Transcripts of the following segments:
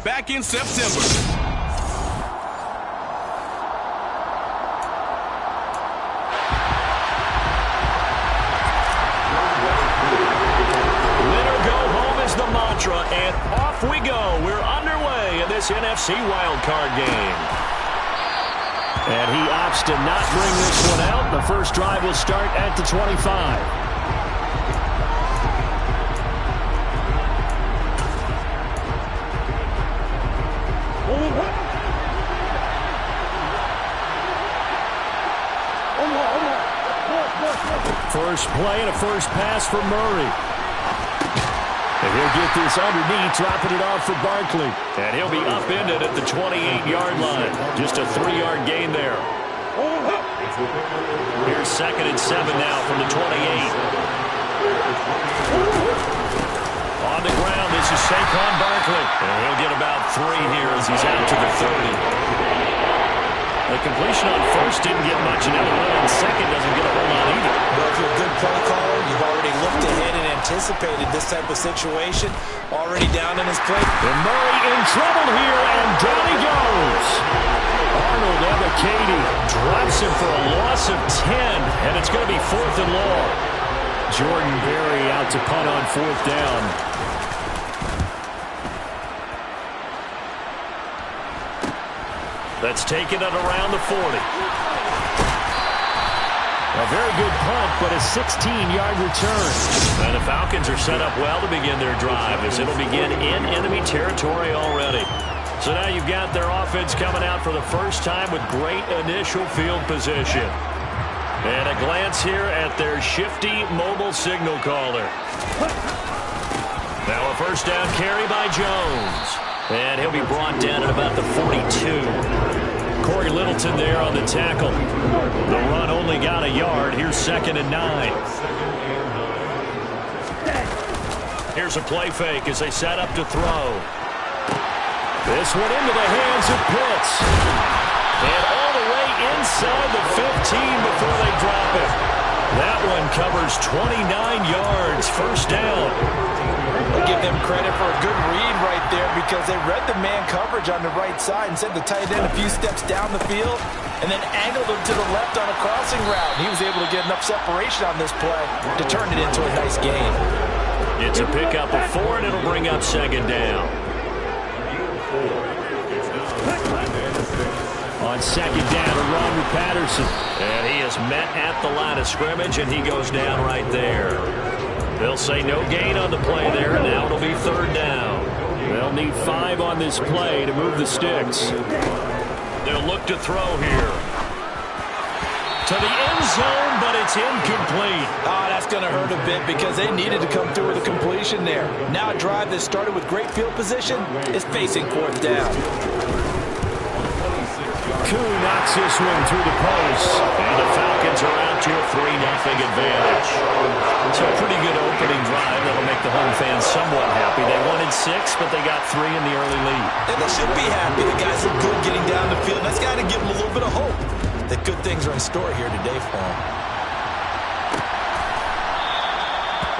back in September. The mantra, and off we go. We're underway in this NFC wildcard game. And he opts to not bring this one out. The first drive will start at the 25. First play and a first pass for Murray. And he'll get this underneath, dropping it off for Barkley. And he'll be upended at the 28-yard line. Just a 3-yard gain there. Here's 2nd and 7 now from the 28. On the ground, this is Saquon Barkley. And he'll get about 3 here as he's out to the 30. The completion on first didn't get much, and now the run on second doesn't get a whole lot either. Well, if you're a good play caller, you've already looked ahead and anticipated this type of situation. Already down in his play. And Murray in trouble here, and down he goes. Arnold Ebiketie drops him for a loss of 10, and it's going to be 4th and long. Jordan Berry out to punt on 4th down. Let's take it at around the 40. A very good punt, but a 16-yard return. And the Falcons are set up well to begin their drive as it'll begin in enemy territory already. So now you've got their offense coming out for the first time with great initial field position. And a glance here at their shifty mobile signal caller. Now a first down carry by Jones. And he'll be brought down at about the 42. Corey Littleton there on the tackle. The run only got a yard. Here's 2nd and 9. Here's a play fake as they set up to throw. This one into the hands of Pitts. And all the way inside the 15 before they drop it. That one covers 29 yards. First down. I'll give them credit for a good read right there because they read the man coverage on the right side and sent the tight end a few steps down the field and then angled him to the left on a crossing route. He was able to get enough separation on this play to turn it into a nice gain. It's a pickup of 4, and it'll bring up 2nd down. On 2nd down, a run with Patterson. And he is met at the line of scrimmage, and he goes down right there. They'll say no gain on the play there, and now it'll be 3rd down. They'll need 5 on this play to move the sticks. They'll look to throw here. To the end zone, but it's incomplete. Oh, that's going to hurt a bit because they needed to come through with a completion there. Now a drive that started with great field position is facing 4th down. Koo knocks this one through the post. And the Falcons are out to a 3-0 advantage. It's a pretty good opening drive that'll make the home fans somewhat happy. They wanted 6, but they got 3 in the early lead. And they should be happy. The guys look good getting down the field. That's got to give them a little bit of hope that good things are in store here today for them.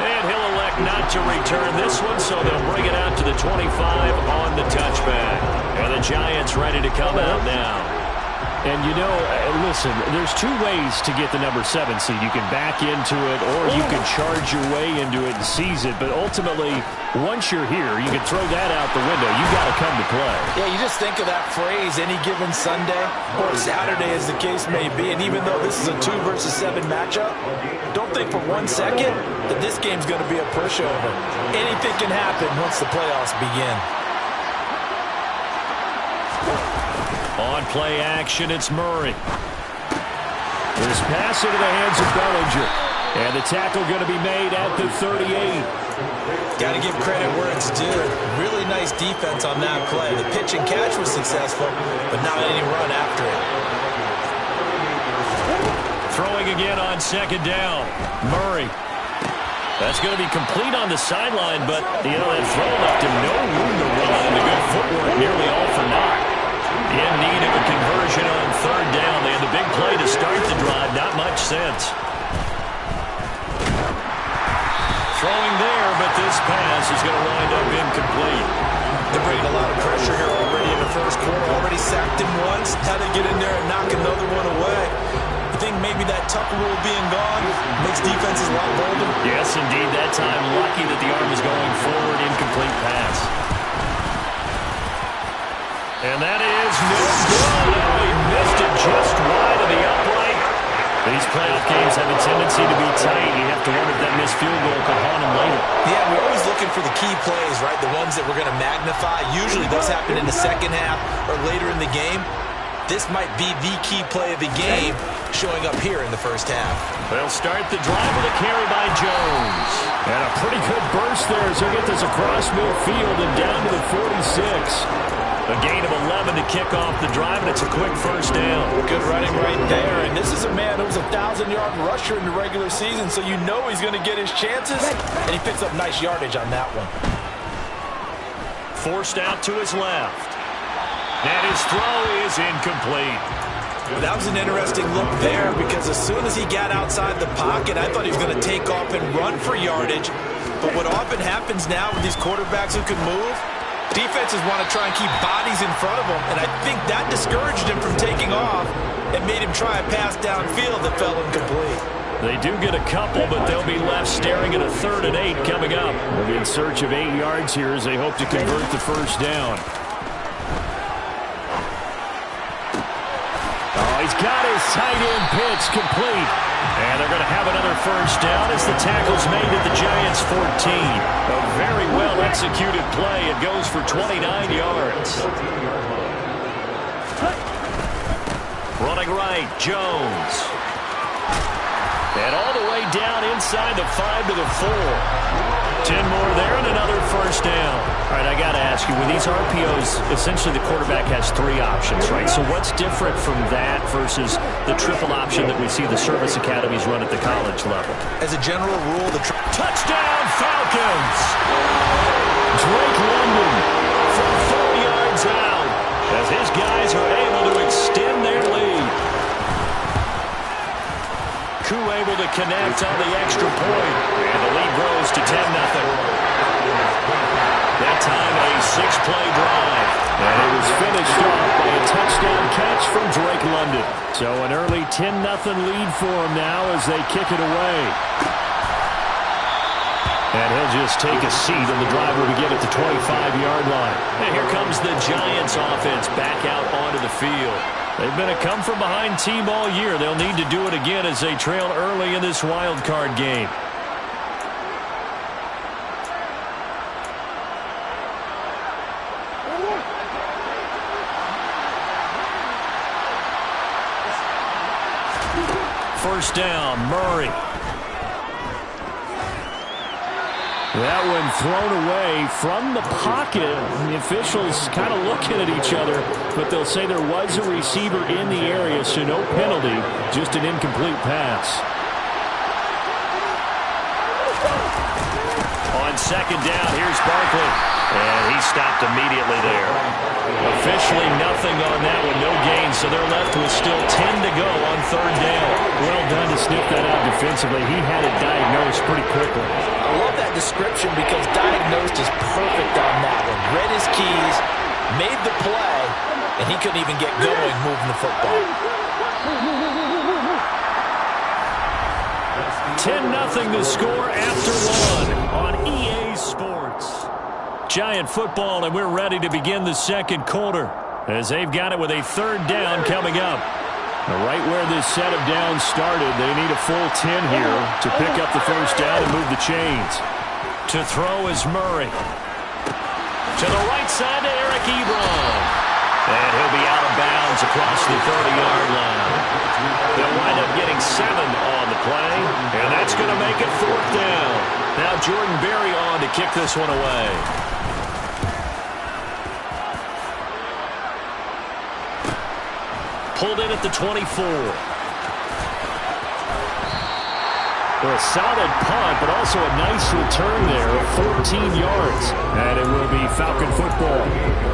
And he'll elect not to return this one, so they'll bring it out to the 25 on the touchback. And the Giants ready to come out now. And, you know, listen, there's 2 ways to get the number 7 seed. You can back into it or you can charge your way into it and seize it. But ultimately, once you're here, you can throw that out the window. You've got to come to play. Yeah, you just think of that phrase, any given Sunday or Saturday as the case may be. And even though this is a 2 versus 7 matchup, don't think for 1 second that this game's going to be a pushover. Anything can happen once the playoffs begin. On play action, it's Murray. This pass into the hands of Bellinger. And the tackle going to be made at the 38. Got to give credit where it's due. Really nice defense on that play. The pitch and catch was successful, but not any run after it. Throwing again on 2nd down. Murray. That's going to be complete on the sideline, but, you know, that throw left him no room to run. The good footwork nearly all for naught. In need of a conversion on 3rd down. They had the big play to start the drive. Not much sense. Throwing there, but this pass is going to wind up incomplete. They're bringing a lot of pressure here already in the first quarter. Already sacked him once. Had to get in there and knock another one away. I think maybe that Tucker rule being gone makes defenses a lot bolder. Yes, indeed. That time, lucky that the arm is going forward. Incomplete pass. And that is no good. Oh, he missed it just wide of the upright. These playoff games have a tendency to be tight. You have to wonder if that missed field goal could haunt him later. Yeah, we're always looking for the key plays, right? The ones that we're going to magnify. Usually those happen in the second half or later in the game. This might be the key play of the game showing up here in the first half. They'll start the drive with a carry by Jones. And a pretty good burst there as he'll get this across midfield and down to the 46. A gain of 11 to kick off the drive, and it's a quick first down. Good running right there. And this is a man who was a 1,000-yard rusher in the regular season, so you know he's going to get his chances. And he picks up nice yardage on that one. Forced out to his left. And his throw is incomplete. That was an interesting look there because as soon as he got outside the pocket, I thought he was going to take off and run for yardage. But what often happens now with these quarterbacks who can move, defenses want to try and keep bodies in front of them, and I think that discouraged him from taking off and made him try a pass downfield that fell incomplete. They do get a couple, but they'll be left staring at a 3rd and 8 coming up. They'll be in search of 8 yards here as they hope to convert the first down. Oh, he's got his tight end pitch complete. And they're going to have another first down as the tackle's made at the Giants' 14. A very well-executed play. It goes for 29 yards. Running right, Jones. And all the way down inside the 5 to the 4. 10 more there and another first down. All right, I got to ask you, with these RPOs, essentially the quarterback has 3 options, right? So what's different from that versus the triple option that we see the service academies run at the college level? As a general rule, the touchdown Falcons! Drake London from 4 yards out as his guys are able to extend their lead. Koo able to connect on the extra point. And the lead grows to 10-0. That time a 6-play drive. And it was finished off by a touchdown catch from Drake London. So an early 10-0 lead for him now as they kick it away. And he'll just take a seat, and the drive will begin at the 25-yard line. And here comes the Giants offense back out onto the field. They've been a come-from-behind team all year. They'll need to do it again as they trail early in this wild card game. First down, Murray. That one thrown away from the pocket. The officials kind of looking at each other, but they'll say there was a receiver in the area, so no penalty, just an incomplete pass. On second down, here's Barkley. And he stopped immediately there. Officially nothing on that one, no gain, so they're left with still 10 to go on third down. Well done to sniff that out defensively. He had it diagnosed pretty quickly. I love that description because diagnosed is perfect on that one. Read his keys, made the play, and he couldn't even get going moving the football. 10-0 to score after one on EA Sports. Giant football, and we're ready to begin the second quarter as they've got it with a third down coming up. Right where this set of downs started, they need a full 10 here to pick up the first down and move the chains. To throw is Murray. To the right side to Eric Ebron. And he'll be out of bounds across the 30-yard line. They'll wind up getting 7 on the play, and that's going to make it fourth down. Now Jordan Berry on to kick this one away. Pulled in at the 24. A solid punt, but also a nice return there of 14 yards. And it will be Falcon football.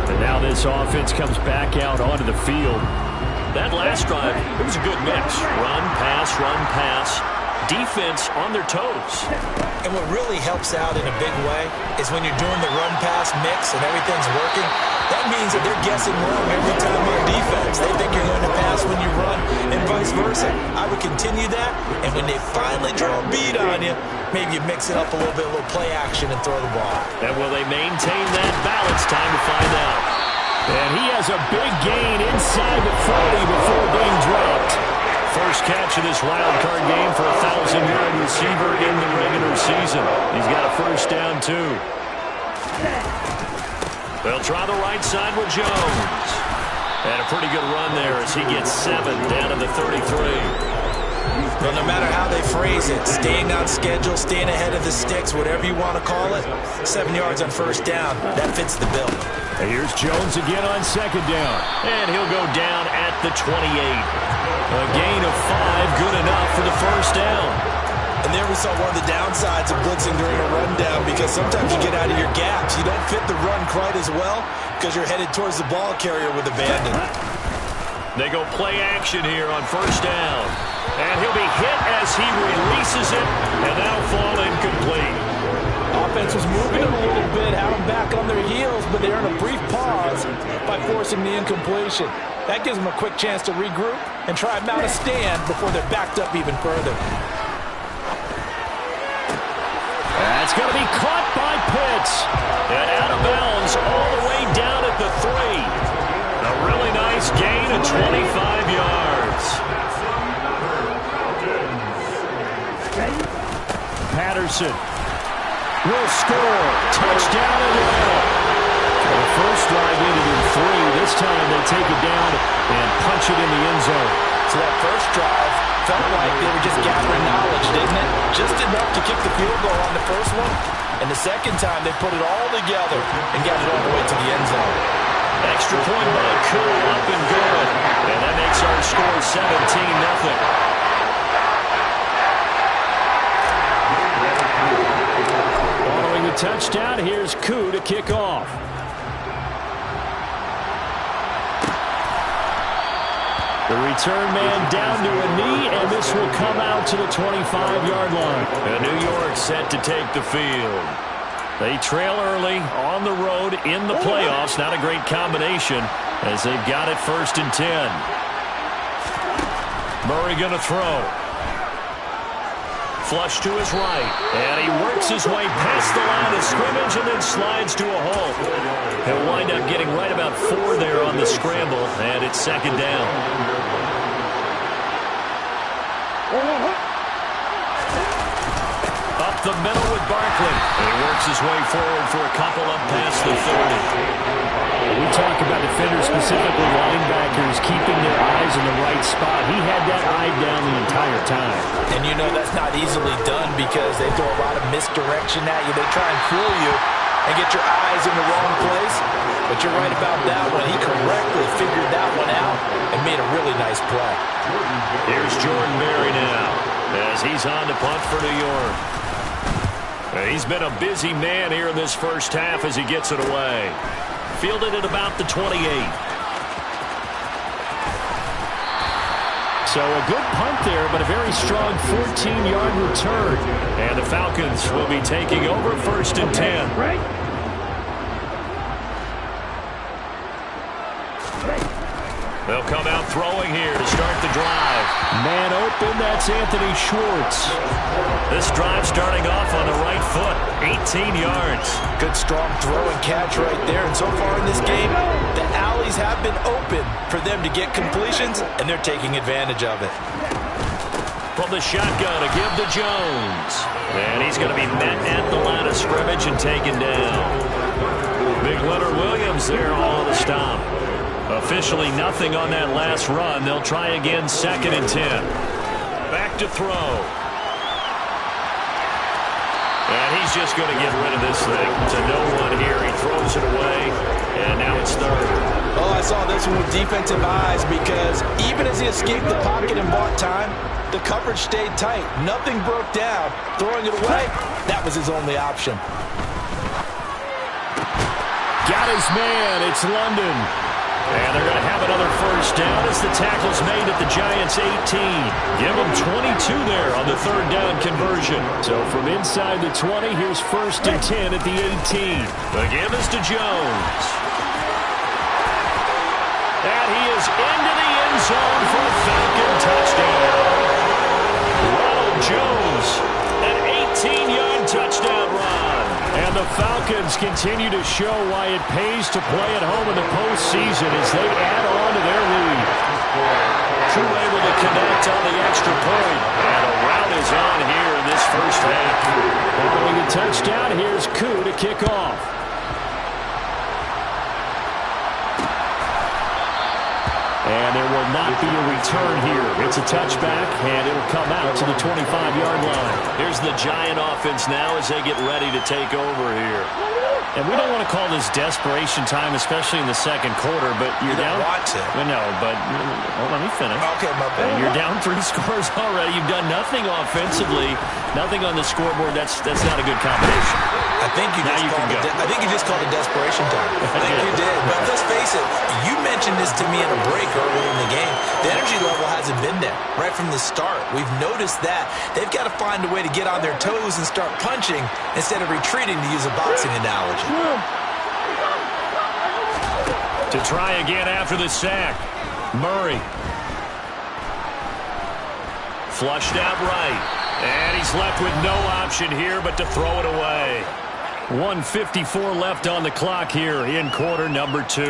And now this offense comes back out onto the field. That last drive, it was a good mix. Run, pass, defense on their toes. And what really helps out in a big way is when you're doing the run-pass mix and everything's working, that means that they're guessing wrong every time on defense. They think you're going to pass when you run and vice versa. I would continue that, and when they finally draw a bead on you, maybe you mix it up a little bit, a little play action, and throw the ball. And will they maintain that balance? Time to find out. And he has a big gain inside the 40 before being dropped. First catch of this wild card game for a 1,000-yard receiver in the regular season. He's got a first down, too. They'll try the right side with Jones. And a pretty good run there as he gets 7 down to the 33. Well, no matter how they phrase it, staying on schedule, staying ahead of the sticks, whatever you want to call it, 7 yards on first down, that fits the bill. And here's Jones again on second down. And he'll go down at the 28. A gain of 5, good enough for the first down. And there we saw one of the downsides of blitzing during a rundown, because sometimes you get out of your gaps. You don't fit the run quite as well because you're headed towards the ball carrier with abandon. They go play action here on first down. And he'll be hit as he releases it, and that'll fall incomplete. Offense was moving them a little bit, had them back on their heels, but they earned a brief pause by forcing the incompletion. That gives them a quick chance to regroup and try and mount a stand before they're backed up even further. That's going to be caught by Pitts. And out of bounds all the way down at the 3. A really nice gain of 25 yards. Patterson will score. Touchdown Atlanta. The first drive ended in 3. This time they take it down and punch it in the end zone. So that first drive felt like they were just gathering knowledge, didn't it? Just enough to kick the field goal on the first one. And the second time they put it all together and got it all the way to the end zone. Extra point by Koo, up and good. And that makes our score 17-0. Following the touchdown, here's Koo to kick off. The return man down to a knee, and this will come out to the 25-yard line. And New York set to take the field. They trail early on the road in the playoffs. Not a great combination as they've got it 1st and 10. Murray going to throw. Flush to his right. And he works his way past the line of scrimmage and then slides to a halt. He'll wind up getting right about 4 there on the scramble, and it's 2nd down. Up the middle with Barkley. And he works his way forward for a couple up past the 30. We talk about defenders, specifically linebackers, keeping their eyes in the right spot. He had that eye down the entire time. And you know that's not easily done because they throw a lot of misdirection at you. They try and fool you and get your eyes in the wrong place. But you're right about that one. He correctly figured that one out and made a really nice play. Here's Jordan Berry now as he's on to punt for New York. He's been a busy man here in this first half as he gets it away. Fielded at about the 28. So a good punt there, but a very strong 14-yard return. And the Falcons will be taking over 1st and 10. They'll come out throwing here to start the drive. Man open, that's Anthony Schwartz. This drive starting off on the right foot, 18 yards. Good strong throw and catch right there. And so far in this game, the alleys have been open for them to get completions, and they're taking advantage of it. From the shotgun to give to Jones. And he's going to be met at the line of scrimmage and taken down. Big Leonard Williams there all the stop. Officially nothing on that last run. They'll try again 2nd and 10. Back to throw. And he's just going to get rid of this thing. To no one here. He throws it away. And now it's 3rd. Oh, I saw this one with defensive eyes because even as he escaped the pocket and bought time, the coverage stayed tight. Nothing broke down. Throwing it away, that was his only option. Got his man. It's London. And they're going to have another first down as the tackle's made at the Giants' 18. Give them 22 there on the third down conversion. So from inside the 20, here's 1st and 10 at the 18. The give is to Jones. And he is into the end zone for a Falcon touchdown. Ronald Jones, an 18-yard touchdown run. And the Falcons continue to show why it pays to play at home in the postseason as they add on to their lead. Crew able to connect on the extra point. And a rout is on here in this first half. Following the touchdown, here's Koo to kick off. And there will not be a return here. It's a touchback, and it'll come out to the 25-yard line. Here's the Giant offense now as they get ready to take over here. And we don't want to call this desperation time, especially in the second quarter, but you're down. You don't want to. No, but let me finish. Okay, my bad. You're down 3 scores already. You've done nothing offensively, nothing on the scoreboard. That's not a good combination. I think you just called it desperation time. I think you did. But let's face it, you mentioned this to me in a break earlier in the game. The energy level hasn't been there right from the start. We've noticed that. They've got to find a way to get on their toes and start punching instead of retreating, to use a boxing analogy. To try again after the sack. Murray. Flushed out right. And he's left with no option here but to throw it away. 1:54 left on the clock here in quarter number 2.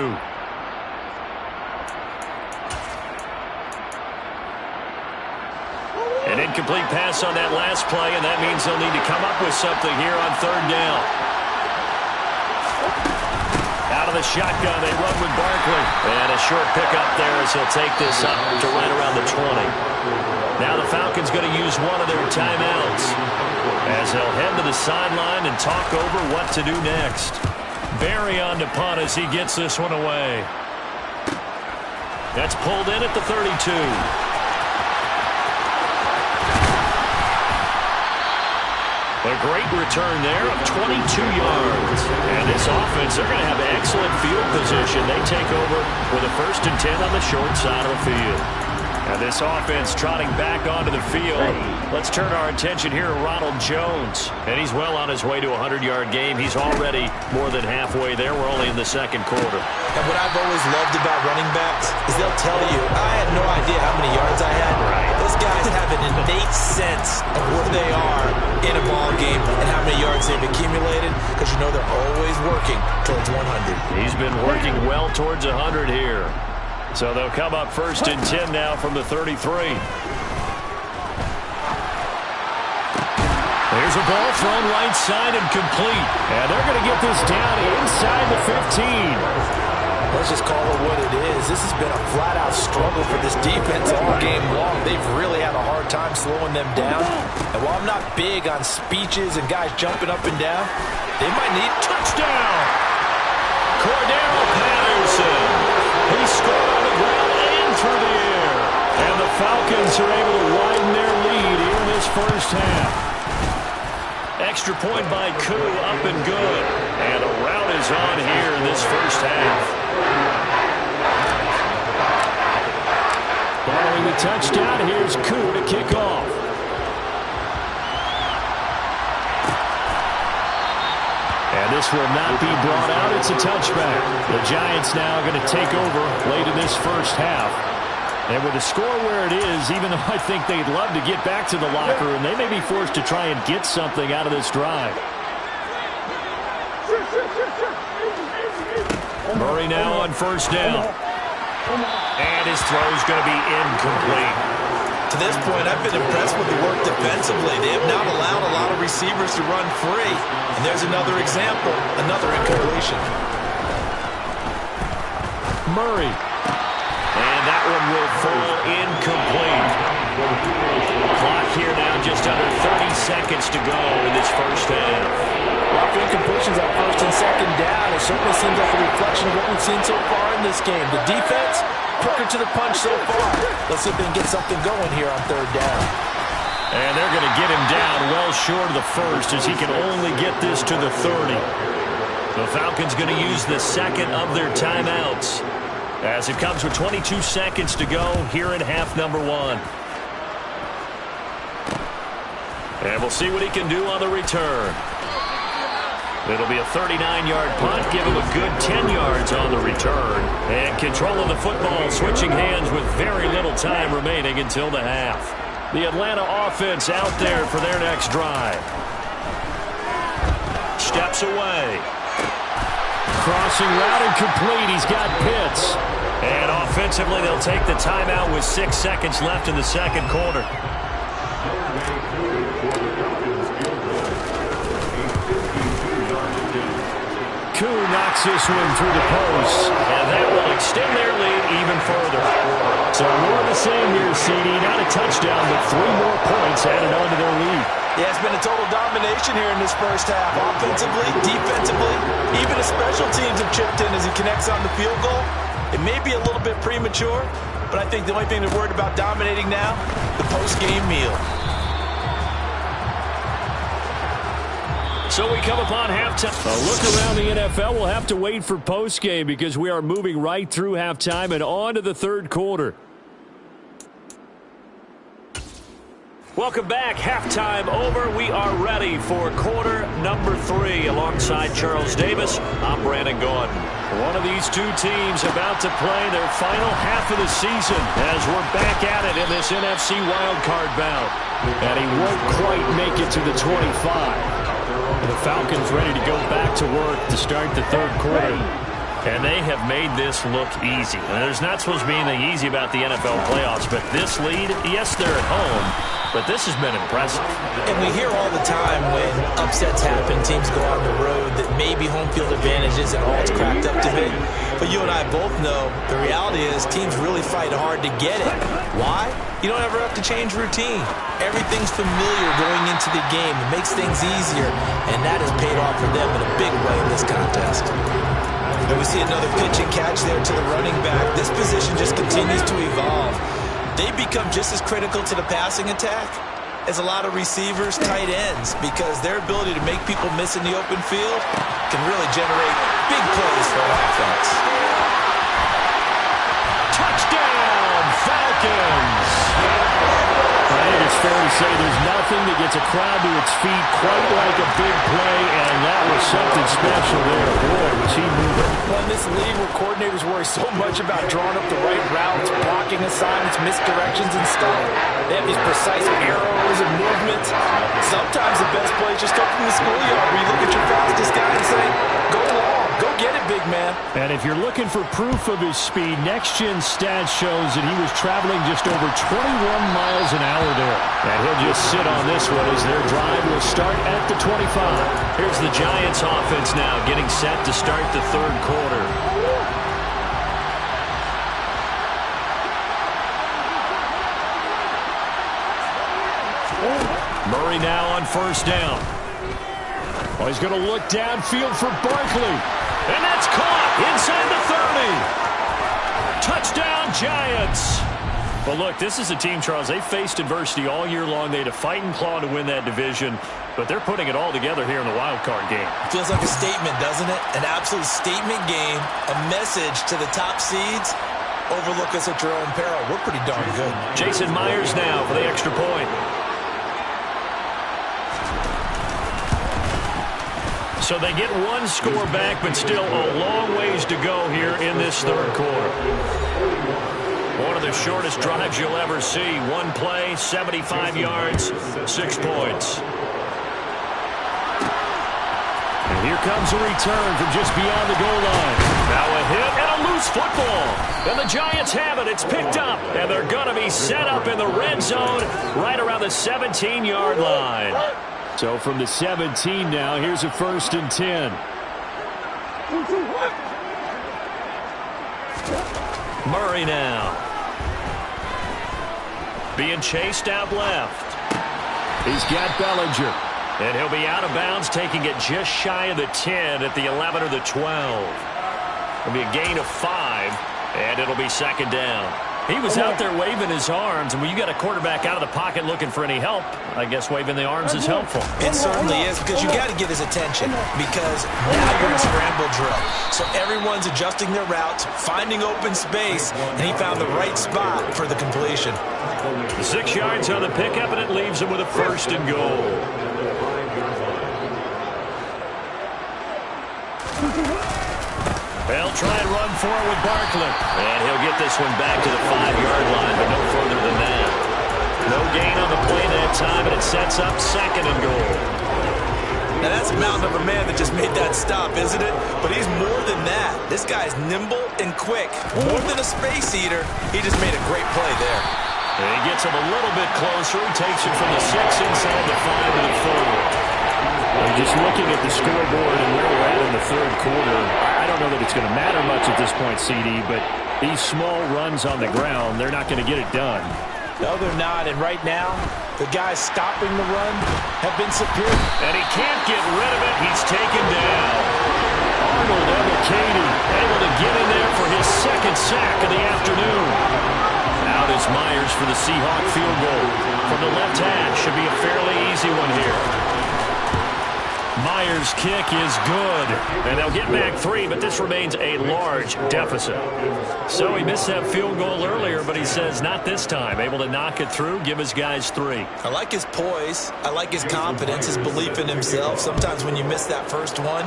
An incomplete pass on that last play, and that means they'll need to come up with something here on third down. Out of the shotgun, they run with Barkley. And a short pickup there as he'll take this up to right around the 20. Now the Falcons going to use one of their timeouts as they'll head to the sideline and talk over what to do next. Barry on to punt as he gets this one away. That's pulled in at the 32. A great return there of 22 yards. And this offense, they're going to have excellent field position. They take over with a 1st and 10 on the short side of the field. And this offense trotting back onto the field. Let's turn our attention here to Ronald Jones. And he's well on his way to a 100-yard game. He's already more than halfway there. We're only in the second quarter. And what I've always loved about running backs is they'll tell you, I had no idea how many yards I had. Right. Those guys have an innate sense of where they are in a ball game and how many yards they've accumulated, because you know they're always working towards 100. He's been working well towards 100 here. So they'll come up 1st and 10 now from the 33. There's a ball thrown right side and complete. And they're going to get this down inside the 15. Let's just call it what it is. This has been a flat-out struggle for this defense all game long. They've really had a hard time slowing them down. And while I'm not big on speeches and guys jumping up and down, they might need touchdown. Cordero Patterson. He scored on the ground and through the air. And the Falcons are able to widen their lead here in this first half. Extra point by Koo, up and good. And a rout is on here in this first half. Following the touchdown, here's Koo to kick off. And this will not be brought out. It's a touchback. The Giants now going to take over late in this first half. And with the score where it is, even though I think they'd love to get back to the locker room, they may be forced to try and get something out of this drive. Murray now on 1st down. And his throw's going to be incomplete. To this point, I've been impressed with the work defensively. They have not allowed a lot of receivers to run free. And there's another example, another incompletion. Murray. And that one will fall incomplete. Clock here now, just under 30 seconds to go in this first half. A lot of incompletions on 1st and 2nd down. It certainly seems like a reflection of what we've seen so far in this game. The defense, quicker to the punch so far. Let's see if they can get something going here on 3rd down. And they're going to get him down well short of the 1st as he can only get this to the 30. The Falcons going to use the 2nd of their timeouts. as it comes with 22 seconds to go here in half number one. And we'll see what he can do on the return. It'll be a 39-yard punt, give him a good 10 yards on the return. And control of the football, switching hands with very little time remaining until the half. The Atlanta offense out there for their next drive. Steps away. Crossing route and complete. He's got Pitts. And offensively, they'll take the timeout with 6 seconds left in the second quarter. Koo knocks this one through the post. And that will extend their lead even further. So more of the same here, CD. Not a touchdown, but 3 more points added on to their lead. Yeah, it's been a total domination here in this first half. Offensively, defensively, even the special teams have chipped in as he connects on the field goal. It may be a little bit premature, but I think the only thing they're worried about dominating now, the post-game meal. So we come upon halftime. A look around the NFL. We'll have to wait for postgame because we are moving right through halftime and on to the third quarter. Welcome back. Halftime over. We are ready for quarter number 3. Alongside Charles Davis, I'm Brandon Gordon. One of these two teams about to play their final half of the season as we're back at it in this NFC wildcard bout. And he won't quite make it to the 25. The Falcons ready to go back to work to start the third quarter. And they have made this look easy. And there's not supposed to be anything easy about the NFL playoffs, but this lead, yes, they're at home, but this has been impressive. And we hear all the time when upsets happen, teams go on the road, that maybe home field advantage isn't all it's cracked up to be. But you and I both know the reality is teams really fight hard to get it. Why? You don't ever have to change routine. Everything's familiar going into the game. It makes things easier, and that has paid off for them in a big way in this contest. And we see another pitch and catch there to the running back. This position just continues to evolve. They become just as critical to the passing attack as a lot of receivers, tight ends, because their ability to make people miss in the open field can really generate big plays for an offense. Touchdown, Falcons! I think it's fair to say there's nothing that gets a crowd to its feet quite like a big play, and that was something special there. Boy, was he moving. Well, in this league where coordinators worry so much about drawing up the right routes, blocking assignments, misdirections, and stuff, they have these precise arrows and movements. Sometimes the best play is just up from the schoolyard where you look at your fastest guy and say, go long. Go get it, big man. And if you're looking for proof of his speed, next-gen stats shows that he was traveling just over 21 miles an hour there. And he'll just sit on this one as their drive will start at the 25. Here's the Giants offense now getting set to start the third quarter. Murray now on first down. Oh, he's going to look downfield for Barkley. And that's caught inside the 30. Touchdown, Giants. But look, this is a team, Charles, they faced adversity all year long. They had to fight and claw to win that division, but they're putting it all together here in the wild card game. Feels like a statement, doesn't it? An absolute statement game, a message to the top seeds. Overlook us at your own peril. We're pretty darn good. Jason Myers now for the extra point. So they get one score back, but still a long ways to go here in this third quarter. One of the shortest drives you'll ever see. One play, 75 yards, 6 points. And here comes a return from just beyond the goal line. Now a hit and a loose football. And the Giants have it. It's picked up. And they're going to be set up in the red zone right around the 17-yard line. So from the 17 now, here's a 1st and 10. Murray now. Being chased out left. He's got Bellinger. And he'll be out of bounds, taking it just shy of the 10 at the 11 or the 12. It'll be a gain of 5, and it'll be second down. He was out there waving his arms, and when you got a quarterback out of the pocket looking for any help, I guess waving the arms is helpful. It certainly is, because you got to get his attention, because now you're in scramble drill. So everyone's adjusting their routes, finding open space, and he found the right spot for the completion. 6 yards on the pickup, and it leaves him with a 1st and goal. They'll try and run forward with Barkley. And he'll get this one back to the 5-yard line, but no further than that. No gain on the play that time, and it sets up 2nd and goal. Now that's a mountain of a man that just made that stop, isn't it? But he's more than that. This guy's nimble and quick. More than a space eater. He just made a great play there. And he gets him a little bit closer. He takes it from the 6 inside the 5 to the 4. Just looking at the scoreboard and where we're at in the 3rd quarter, I don't know that it's going to matter much at this point, CD, but these small runs on the ground, they're not going to get it done. No, they're not. And right now, the guys stopping the run have been superior. And he can't get rid of it. He's taken down. Arnold Ebiketie able to get in there for his 2nd sack of the afternoon. Out is Myers for the Seahawk field goal. From the left hash, should be a fairly easy one here. Myers' kick is good, and they'll get back 3, but this remains a large deficit. So he missed that field goal earlier, but he says not this time. Able to knock it through, give his guys 3. I like his poise. I like his confidence, his belief in himself. Sometimes when you miss that first one,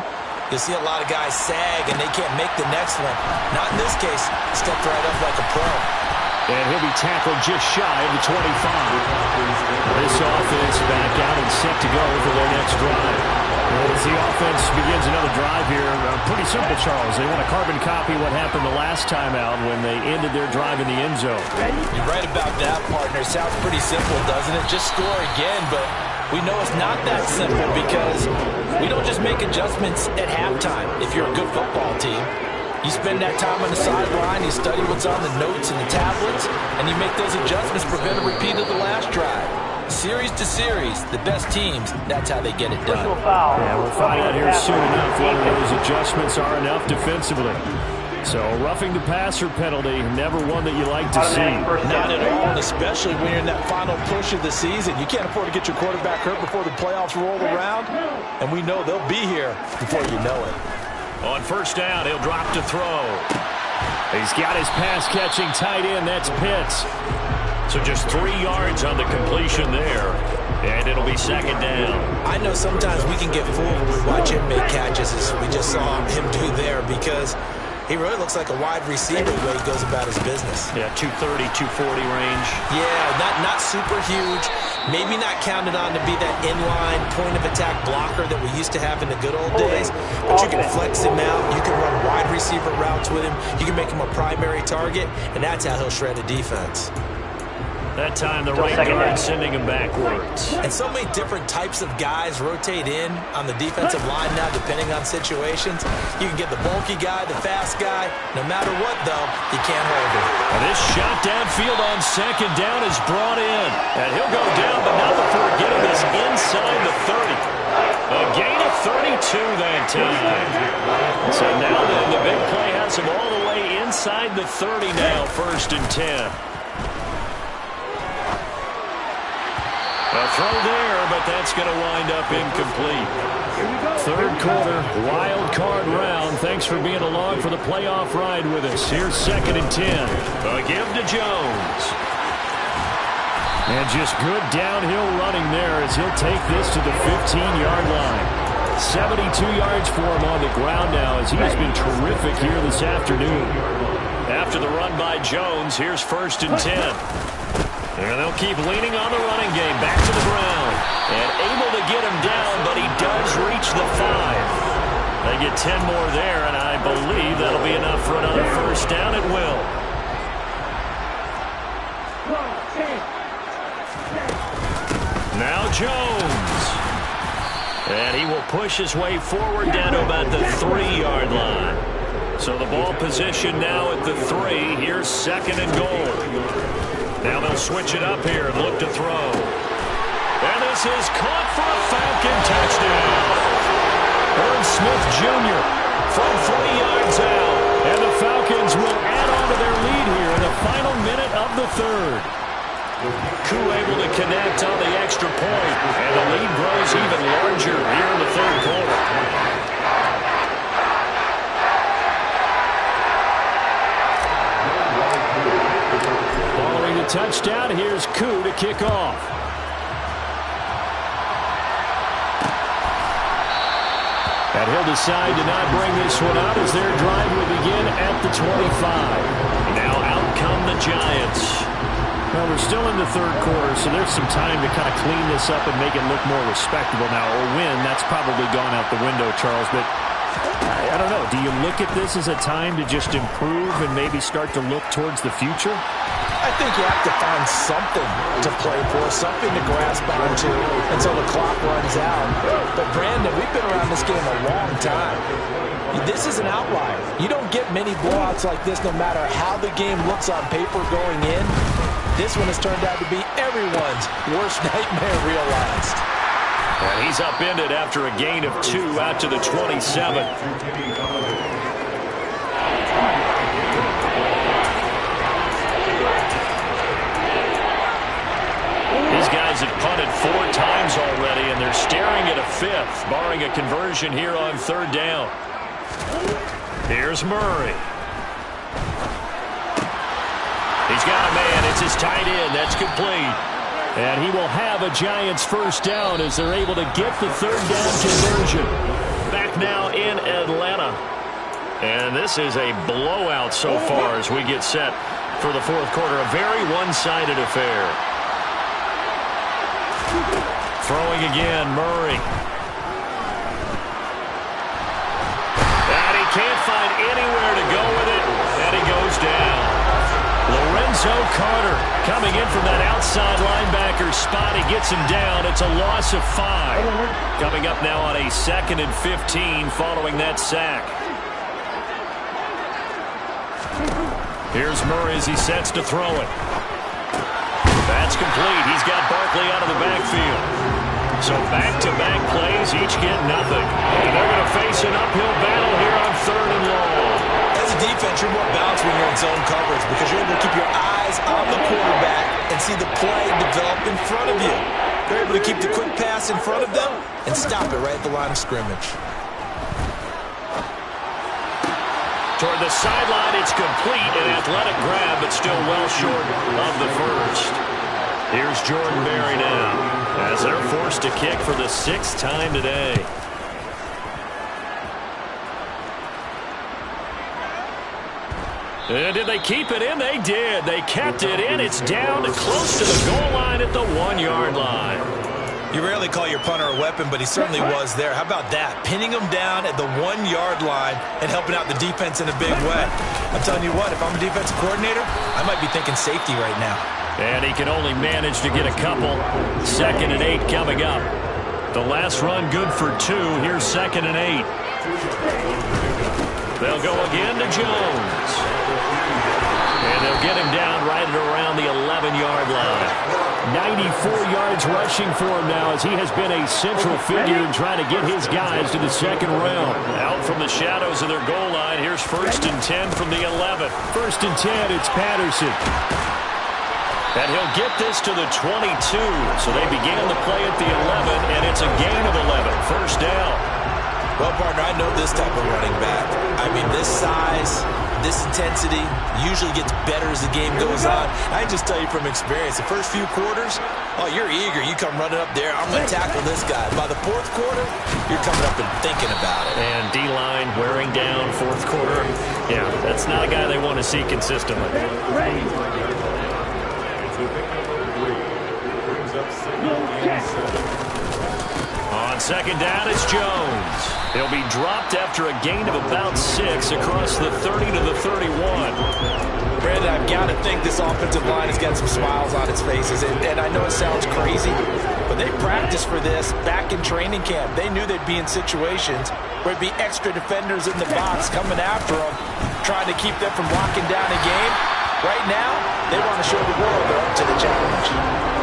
you'll see a lot of guys sag, and they can't make the next one. Not in this case. He stepped right up like a pro. And he'll be tackled just shy of the 25. This offense back out and set to go for their next drive. As the offense begins another drive here, pretty simple, Charles. They want to carbon copy what happened the last time out when they ended their drive in the end zone. You're right about that, partner. Sounds pretty simple, doesn't it? Just score again, but we know it's not that simple because we don't just make adjustments at halftime if you're a good football team. You spend that time on the sideline, you study what's on the notes and the tablets, and you make those adjustments, prevent a repeat of the last drive. Series to series, the best teams, that's how they get it done. Yeah, we'll find out here soon enough whether those adjustments are enough defensively. So, roughing the passer penalty, never one that you like to see. Not at all, and especially when you're in that final push of the season. You can't afford to get your quarterback hurt before the playoffs roll around, and we know they'll be here before you know it. On 1st down, he'll drop to throw. He's got his pass-catching tight end, that's Pitts. So just 3 yards on the completion there, and it'll be 2nd down. I know sometimes we can get fooled when we watch him make catches, as we just saw him do there, because he really looks like a wide receiver the way he goes about his business. Yeah, 230, 240 range. Yeah, not super huge. Maybe not counted on to be that inline point-of-attack blocker that we used to have in the good old days. But you can flex him out. You can run wide receiver routes with him. You can make him a primary target, and that's how he'll shred a defense. That time the right guard sending him backwards. And so many different types of guys rotate in on the defensive line now depending on situations. You can get the bulky guy, the fast guy. No matter what, though, you can't hold him. And this shot downfield on 2nd down is brought in. And he'll go down, but not before getting this inside the 30. A gain of 32 that time. So now then, the big play has him all the way inside the 30 now, 1st and 10. A throw there, but that's going to wind up incomplete. 3rd quarter, wild card round. Thanks for being along for the playoff ride with us. Here's 2nd and 10. A give to Jones. And just good downhill running there as he'll take this to the 15-yard line. 72 yards for him on the ground now as he has been terrific here this afternoon. After the run by Jones, here's 1st and 10. And they'll keep leaning on the running game. Back to the ground. And able to get him down, but he does reach the 5. They get 10 more there, and I believe that'll be enough for another 1st down at will. Now Jones. And he will push his way forward down to about the 3-yard line. So the ball position now at the 3. Here's 2nd and goal. Now they'll switch it up here and look to throw. And this is caught for a Falcon touchdown. Irv Smith Jr. from 40 yards out. And the Falcons will add on to their lead here in the final minute the third. Koo able to connect on the extra point, and the lead grows even larger here in the third quarter. Following the touchdown, here's Koo to kick off. And he'll decide to not bring this one up as their drive will begin at the 25. Now out come the Giants. Well, we're still in the third quarter, so there's some time to kind of clean this up and make it look more respectable. Now, a win, that's probably gone out the window, Charles, but I don't know. Do you look at this as a time to just improve and maybe start to look towards the future? I think you have to find something to play for, something to grasp onto until the clock runs out. But, Brandon, we've been around this game a long time. This is an outlier. You don't get many blowouts like this no matter how the game looks on paper going in. This one has turned out to be everyone's worst nightmare realized. And he's upended after a gain of 2 out to the 27. These guys have punted 4 times already, and they're staring at a 5th, barring a conversion here on 3rd down. Here's Murray. He's got a man. It's his tight end. That's complete. And he will have a Giants first down as they're able to get the 3rd down conversion. Back now in Atlanta. And this is a blowout so far as we get set for the 4th quarter. A very one-sided affair. Throwing again, Murray. And he can't find anywhere to go with it. And he goes down. Lorenzo Carter coming in from that outside linebacker spot. He gets him down. It's a loss of 5. Coming up now on a 2nd and 15 following that sack. Here's Murray as he sets to throw it. That's complete. He's got Barkley out of the backfield. So back-to-back plays, each get nothing. And they're going to face an uphill battle here on 3rd and long. As a defense, you're more balanced when you're in zone coverage because you're able to keep your eyes on the quarterback and see the play develop in front of you. They're able to keep the quick pass in front of them and stop it right at the line of scrimmage. Toward the sideline, it's complete. An athletic grab, but still well short of the first. Here's Jordan Berry now as they're forced to kick for the 6th time today. And did they keep it in? They did. They kept it in. It's down to close to the goal line at the 1-yard line. You rarely call your punter a weapon, but he certainly was there. How about that? Pinning him down at the 1-yard line and helping out the defense in a big way. I'm telling you what, if I'm a defensive coordinator, I might be thinking safety right now. And he can only manage to get a couple. 2nd and 8 coming up. The last run good for 2. Here's 2nd and 8. They'll go again to Jones. And they'll get him down right at around the 11-yard line. 94 yards rushing for him now as he has been a central figure in trying to get his guys to the 2nd round. Out from the shadows of their goal line, here's 1st and 10 from the 11. 1st and 10, it's Patterson. And he'll get this to the 22. So they began the play at the 11, and it's a gain of 11. First down. Well, partner, I know this type of running back. I mean, this size, this intensity usually gets better as the game goes on. I can just tell you from experience, the first few quarters, oh, you're eager. You come running up there, I'm going to tackle this guy. By the 4th quarter, you're coming up and thinking about it. And D-line wearing down 4th quarter. Yeah, that's not a guy they want to see consistently. On 2nd down, it's Jones. He'll be dropped after a gain of about 6 across the 30 to the 31. Brandon, I've got to think this offensive line has got some smiles on its faces. And I know it sounds crazy, but they practiced for this back in training camp. They knew they'd be in situations where there'd be extra defenders in the box coming after them, trying to keep them from locking down a game. Right now, they want to show the world they're up to the challenge.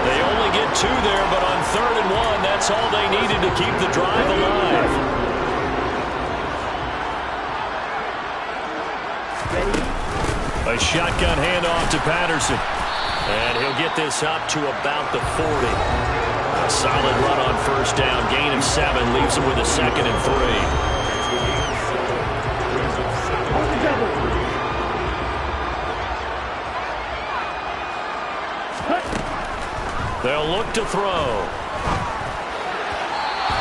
They only get 2 there, but on 3rd and 1, that's all they needed to keep the drive alive. A shotgun handoff to Patterson. And he'll get this up to about the 40. A solid run on first down. Gain of 7 leaves him with a 2nd and 3. They'll look to throw.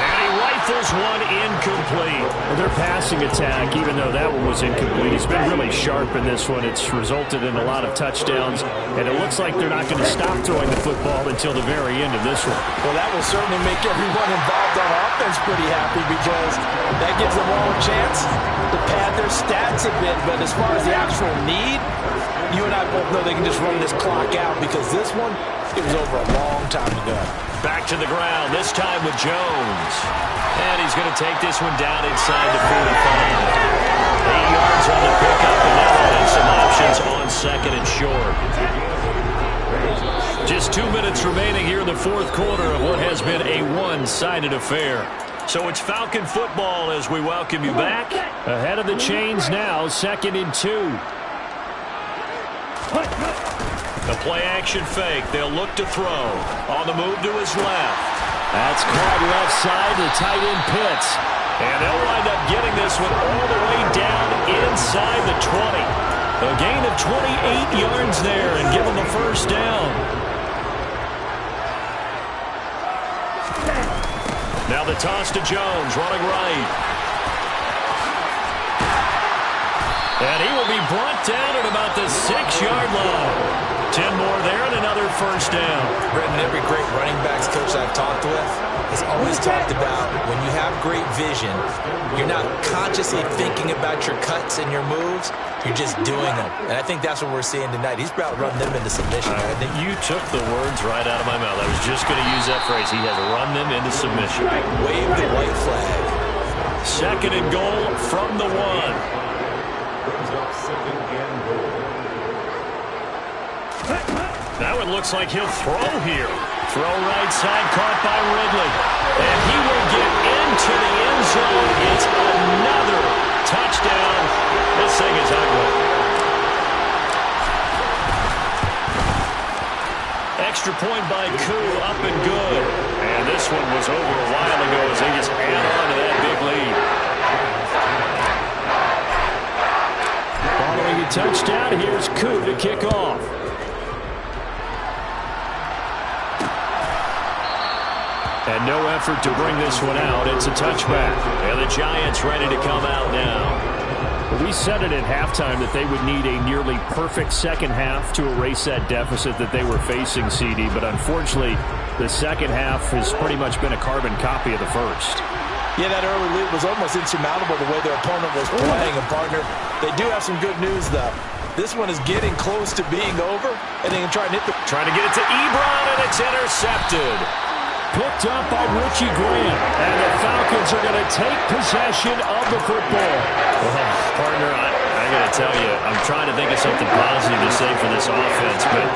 And he rifles one incomplete. Well, their passing attack, even though that one was incomplete, has been really sharp in this one. It's resulted in a lot of touchdowns, and it looks like they're not going to stop throwing the football until the very end of this one. Well, that will certainly make everyone involved on offense pretty happy because that gives them all a chance to pad their stats a bit. But as far as the actual need, you and I both know they can just run this clock out because this one, it was over a long time ago. Back to the ground, this time with Jones. And he's going to take this one down inside the 45. 8 yards on the pickup, and now they have some options on 2nd and short. Just 2 minutes remaining here in the fourth quarter of what has been a one-sided affair. So it's Falcon football as we welcome you back. Ahead of the chains now, 2nd and 2. The play-action fake. They'll look to throw. On the move to his left. That's caught left side to tight end Pitts. And they'll wind up getting this one all the way down inside the 20. A gain of 28 yards there and give them a first down. Now the toss to Jones, running right. And he will be brought down at about the 6-yard line. 10 more there and another first down. Brendan, every great running backs coach I've talked with has always talked about when you have great vision, you're not consciously thinking about your cuts and your moves, you're just doing them. And I think that's what we're seeing tonight. He's about running them into submission. I think you took the words right out of my mouth. I was just going to use that phrase. He has run them into submission. Wave the white flag. 2nd and goal from the 1. Now it looks like he'll throw here. Throw right side, caught by Ridley. And he will get into the end zone. It's another touchdown. This thing is ugly. Extra point by Koo, up and good. And this one was over a while ago as they just add on to that big lead. Following a touchdown, here's Koo to kick off. And no effort to bring this one out. It's a touchback. And the Giants ready to come out now. We said it at halftime that they would need a nearly perfect second half to erase that deficit that they were facing, CD. But unfortunately, the second half has pretty much been a carbon copy of the first. Yeah, that early lead was almost insurmountable the way their opponent was playing. And, partner, they do have some good news, though. This one is getting close to being over, and they can try and hit the... Trying to get it to Ebron, and it's intercepted. Picked up by Richie Grant. And the Falcons are going to take possession of the football. Well, partner, I got to tell you, I'm trying to think of something positive to say for this offense, but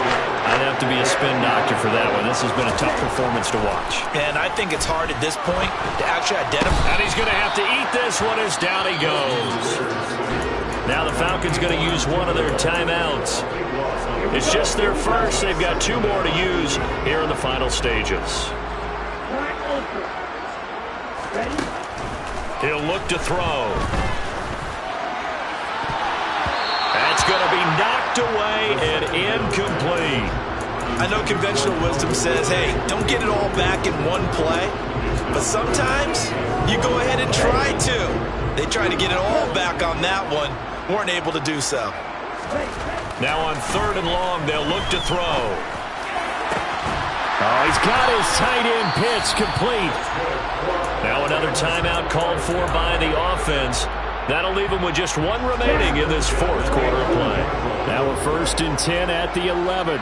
I'd have to be a spin doctor for that one. This has been a tough performance to watch. And I think it's hard at this point to actually identify. And he's going to have to eat this one as down he goes. Now the Falcons going to use one of their timeouts. It's just their first. They've got 2 more to use here in the final stages. He'll look to throw. That's going to be knocked away and incomplete. I know conventional wisdom says, hey, don't get it all back in one play. But sometimes you go ahead and try to. They tried to get it all back on that one. Weren't able to do so. Now on 3rd and long, they'll look to throw. Oh, he's got his tight end pitch complete. Now another timeout called for by the offense. That'll leave them with just 1 remaining in this 4th quarter of play. Now a 1st and 10 at the 11.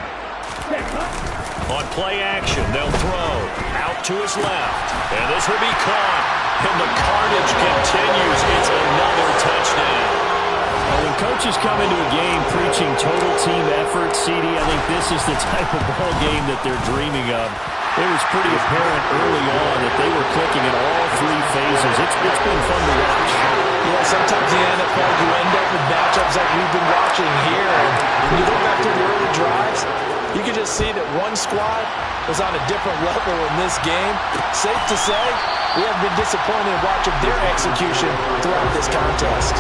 On play action, they'll throw out to his left. And this will be caught. And the carnage continues. It's another touchdown. Well, when coaches come into a game preaching total team effort, CD, I think this is the type of ball game that they're dreaming of. It was pretty apparent early on that they were clicking in all 3 phases. It's been fun to watch. Yeah, sometimes in the NFL you end up with matchups like we've been watching here. And when you go back to the early drives, You can just see that one squad was on a different level in this game. Safe to say, we have been disappointed watching their execution throughout this contest.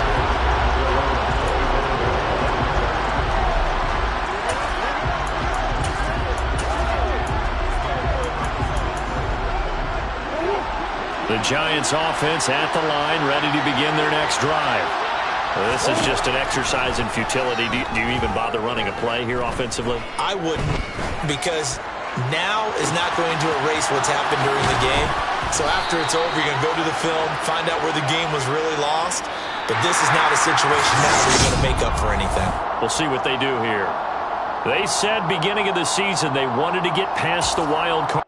The Giants offense at the line, ready to begin their next drive. This is just an exercise in futility. Do you even bother running a play here offensively? I wouldn't, because now is not going to erase what's happened during the game. So after it's over, you're going to go to the film, find out where the game was really lost. But this is not a situation now where you're going to make up for anything. We'll see what they do here. They said beginning of the season they wanted to get past the wild card.